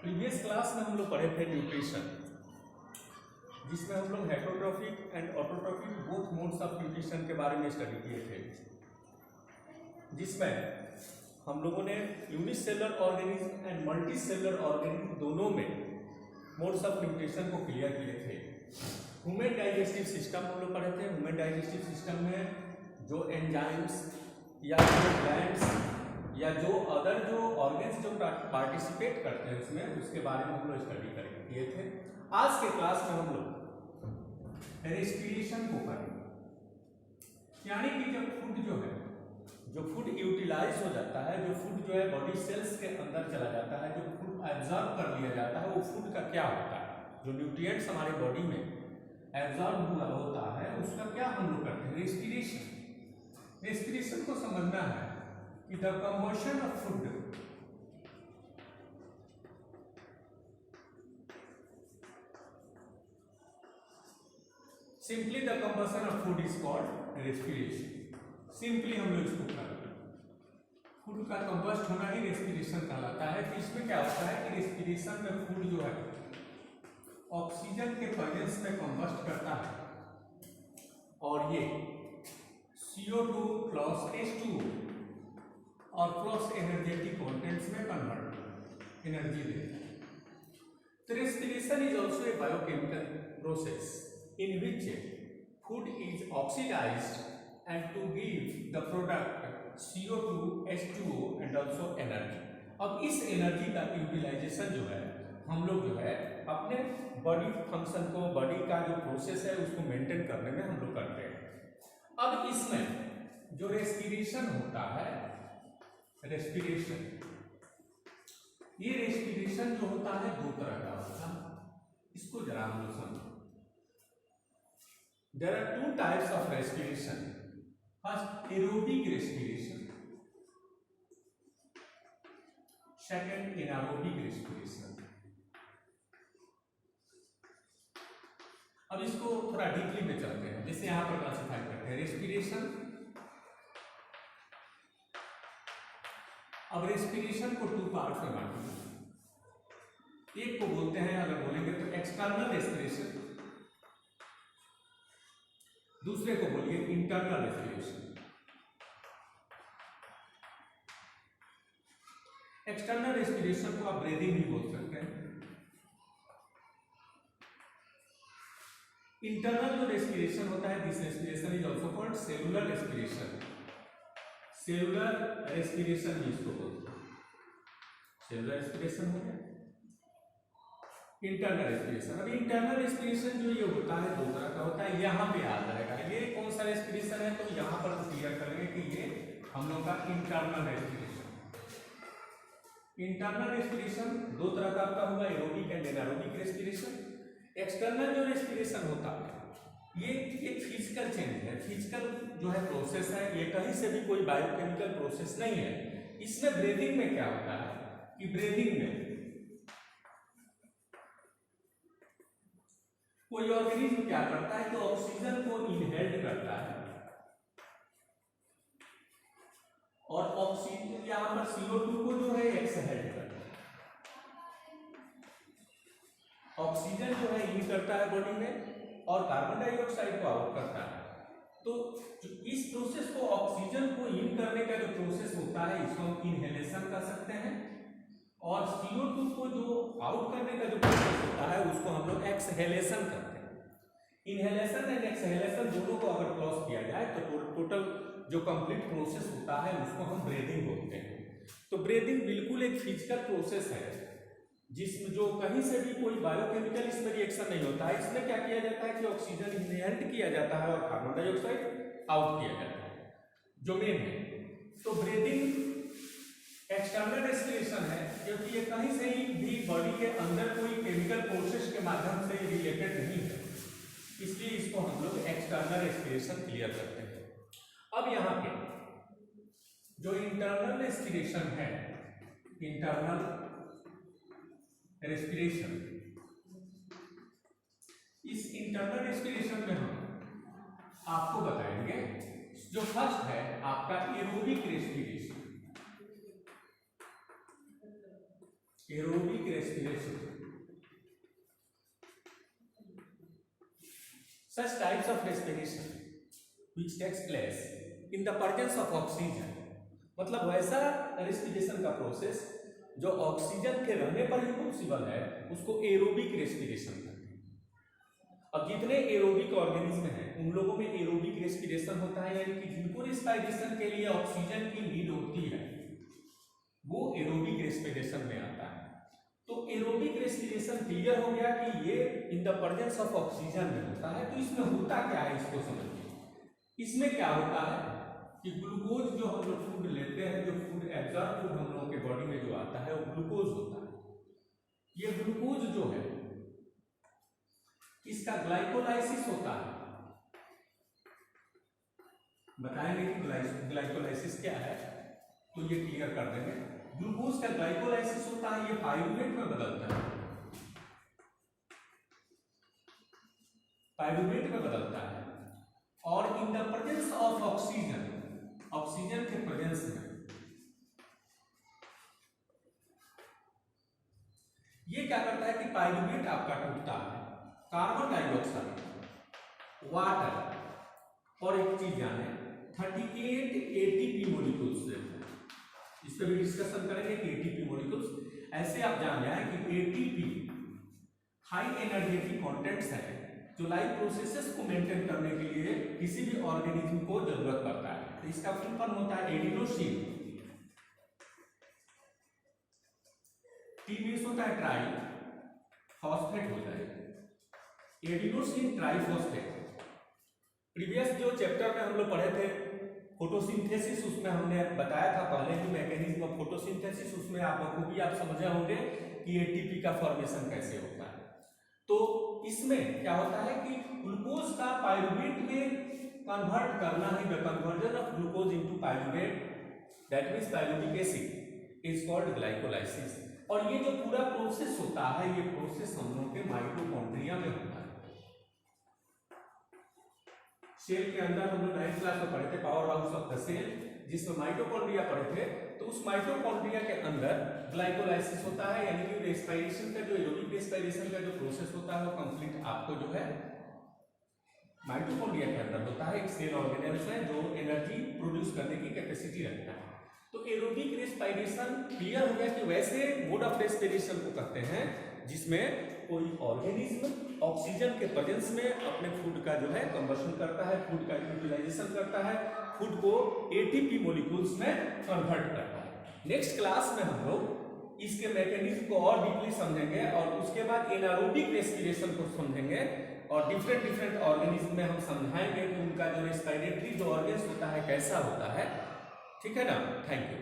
Previous class में हम लोग पढ़े थे न्यूट्रिशन, जिसमें हम लोग heterotrophic and autotrophic both modes of nutrition के बारे में स्टडी किए थे, जिसमें हम लोगों ने unicellular organism and multicellular organism दोनों में मोड्स ऑफ न्यूट्रिशन को क्लियर किए थे। ह्यूमन डाइजेस्टिव सिस्टम हम लोग पढ़े थे। ह्यूमन डाइजेस्टिव सिस्टम में जो एंजाइम्स या जो ग्लैंड्स या जो अदर जो ऑर्गन्स जो पार्टिसिपेट करते हैं उसमें, उसके बारे में हम लोग स्टडी किए थे। आज के क्लास में हम लोग रेस्पिरेशन को पढ़ेंगे, यानी कि जब फूड जो फूड यूटिलाइज हो जाता है, जो फूड जो है बॉडी सेल्स के अंदर चला जाता है, जो फूड एब्जॉर्ब कर लिया जाता है, वो फूड का क्या होता है, जो न्यूट्रिएंट्स हमारे बॉडी में एब्जॉर्ब हुआ होता है, उसका क्या हम लोग करते हैं, रेस्पिरेशन। रेस्पिरेशन को समझना है कि the combustion of food simply the combustion of food is called respiration. Simply हम लोग इसको कर फूड का कंबस्ट होना ही रेस्पिरेशन कहलाता है। तो इसमें क्या होता है कि रेस्पिरेशन में फूड जो है ऑक्सीजन के प्रेजेंस में कंबस्ट करता है और ये CO2 प्लस H2O और प्लस एनर्जेटिक कंटेंट्स में कन्वर्ट एनर्जी देता है। तो respiration is also a biochemical process in which food is oxidized and to give the product CO2, H2O and also energy। अब इस एनर्जी का यूटिलाइजेशन जो है हम लोग जो है अपने बॉडी फंक्शन को, बॉडी का जो प्रोसेस है उसको मेंटेन करने में हम लोग करते हैं। अब इसमें जो रेस्पिरेशन होता है, रेस्पिरेशन, ये रेस्पिरेशन जो होता है दो तरह का होता है। इसको जरा हम लोग समझो। There are two types of respiration. First, aerobic respiration. Second, anaerobic respiration. अब इसको थोड़ा डीपली में चलते हैं, जैसे यहां पर क्लासिफाई करते हैं रेस्पिरेशन। अब रेस्पिरेशन को टू पार्ट्स में बांटते हैं। एक को बोलते हैं, अगर बोलेंगे तो एक्सटर्नल रेस्पिरेशन, दूसरे को बोलिए इंटरनल रेस्पिरेशन। एक्सटर्नल रेस्पिरेशन को आप ब्रीदिंग भी बोल सकते हैं। इंटरनल जो रेस्पिरेशन होता है, this respiration is also called cellular respiration. Cellular respiration भी इसको बोलते हैं। सेलुलर रेस्पिरेशन हो गया। इंटरनल रेस्पिरेशन, अब इंटरनल रेस्पिरेशन जो ये होता है दो तरह का होता है। यहाँ पे आ जाएगा ये कौन सा रेस्पिरेशन है, तो यहाँ पर हम क्लियर करेंगे कि ये हम लोग का इंटरनल रेस्पिरेशन। इंटरनल रेस्पिरेशन दो तरह का आपका होगा, aerobic and anaerobic respiration. External जो रेस्पिरेशन होता है ये एक फिजिकल चेंज है, फिजिकल जो है प्रोसेस है, ये कहीं से भी कोई बायोकेमिकल प्रोसेस नहीं है। इसमें ब्रीदिंग में क्या होता है कि ब्रीदिंग में कोई ऑर्गेनिज्म क्या करता है कि ऑक्सीजन को इनहेल्ड करता है और ऑक्सीजन यहां पर CO2 को जो है एक्सहेल करता है। ऑक्सीजन जो है इन करता है बॉडी में और कार्बन डाइऑक्साइड को आउट करता है। तो इस प्रोसेस को, ऑक्सीजन को इन करने का जो प्रोसेस होता है, इसको हम इनहेलेशन कर सकते हैं, और CO2 को जो आउट करने का जो प्रोसेस होता है उसको हम लोग एक्सहेलेशन करते हैं। इनहेलेशन एंड एक्सहेलेशन दोनों को अगर क्रॉस किया जाए तो टोटल जो कंप्लीट प्रोसेस होता है उसको हम ब्रीदिंग बोलते हैं। तो ब्रीदिंग बिल्कुल एक फिजिकल प्रोसेस है जिसमें जो कहीं से भी कोई बायोकेमिकल इसमें रिएक्शन नहीं होता है। इसमें क्या किया जाता है कि ऑक्सीजन इनहेल्ड किया जाता है और कार्बन डाइऑक्साइड आउट किया जाता है, जो मेन है। तो ब्रीदिंग एक्सटर्नल रेस्पिरेशन है क्योंकि ये कहीं से भी बॉडी के अंदर कोई केमिकल प्रोसेस के माध्यम से रिलेटेड नहीं है, इसलिए इसको हम लोग एक्सटर्नल रेस्पिरेशन क्लियर करते हैं। अब यहाँ पे जो इंटरनल रेस्पिरेशन है, इंटरनल रेस्पिरेशन, इस इंटरनल रेस्पिरेशन में हम आपको बताएंगे। जो फर्स्ट है आपका aerobic respiration. Aerobic respiration. Such types of respiration which takes place in the presence of oxygen, मतलब वैसा रेस्पिरेशन का प्रोसेस जो ऑक्सीजन के रहने पर ही पॉसिबल है उसको एरोबिक रेस्पिरेशन कहते हैं। अब जितने एरोबिक ऑर्गेनिज्म हैं उन लोगों में एरोबिक रेस्पिरेशन होता है, यानी कि जिनको रेस्पिरेशन के लिए ऑक्सीजन की नीड होती है वो एरोबिक रेस्पिरेशन में आता है। तो एरोबिक रेस्पिरेशन क्लियर हो गया कि ये in the presence of oxygen में होता है। तो इसमें होता क्या है इसको समझिए। इसमें क्या होता है कि ग्लूकोज जो हम लोग फूड लेते हैं, जो फूड एब्जॉर्ब फूड हम लोगों के बॉडी में जो आता है वो ग्लूकोज होता है। ये ग्लूकोज जो है इसका ग्लाइकोलाइसिस होता है। बताएंगे कि ग्लाइकोलाइसिस क्या है, तो ये क्लियर कर देंगे। ग्लूकोज का ग्लाइकोलाइसिस होता है, ये पाइरूवेट में बदलता है, पाइरूवेट में बदलता है। और in the presence of oxygen, oxygen के प्रेजेंस में ये क्या करता है कि पाइरूवेट आपका टूटता है, कार्बन डाइऑक्साइड, वाटर और एक चीज जाने 38 एटीपी मॉलिक्यूल्स देते हैं। इस पर भी डिस्कशन करेंगे कि एटीपी मॉलिक्यूल्स ऐसे आप जान जाए कि एटीपी हाई एनर्जेटिक कंटेंट्स है जो लाइफ प्रोसेसेस को मेंटेन करने के लिए किसी भी ऑर्गेनिज्म को जरूरत पड़ता है। तो इसका फुल फॉर्म होता है एडिनोसिन, टी मींस होता है ट्राई, फॉस्फेट होता है एडिनोसिन ट्राइफॉस्फेट। प्रीवियस जो चैप्टर में हम लोग पढ़े थे फोटोसिंथेसिस, उसमें हमने बताया था पहले ही मैकेनिज्म ऑफ फोटोसिंथेसिस। उसमें आप बखूबी आप समझे होंगे कि एटीपी का फॉर्मेशन कैसे होता है। तो इसमें क्या होता है कि ग्लूकोज का पाइरूवेट में कन्वर्ट करना है, the conversion of glucose into pyruvate, that means pyruvic acid is called glycolysis. और ये जो पूरा प्रोसेस होता है, ये प्रोसेस हम लोगों के माइटोकॉन्ड्रिया में होता है। सेल के अंदर हम लोग 9th क्लास में पढ़े थे power house of the cell, जिसमें माइटोकॉन्ड्रिया पढ़े थे। तो उस माइटोकॉन्ड्रिया के अंदर ग्लाइकोलाइसिस होता है, यानी कि रेस्पिरेशन का जो एरोबिक रेस्पिरेशन का जो प्रोसेस होता है वो कंप्लीट आपको जो है माइटोकॉन्ड्रिया के अंदर होता है। एक सेल ऑर्गेनेल्स है जो एनर्जी प्रोड्यूस करने की कैपेसिटी रखता है। तो एरोबिक रेस्पिरेशन क्लियर हो गया कि वैसे मोड ऑफ रेस्पिरेशन को कहते हैं जिसमें कोई ऑर्गेनिज्म ऑक्सीजन के प्रेजेंस में अपने फूड का जो है कंबशन करता है, फूड का यूटिलाइजेशन करता है, फूड को एटीपी मॉलिक्यूल्स में कन्वर्ट करता है। नेक्स्ट क्लास में हम लोग इसके मैकेनिज्म को और डीपली समझेंगे और उसके बाद एनारोबिक रेस्पिरेशन को समझेंगे और डिफरेंट ऑर्गेनिज्म में हम समझाएंगे कि उनका जो रेस्पिरेटरी जो ऑर्गन्स होता है कैसा होता है। ठीक है ना, थैंक यू।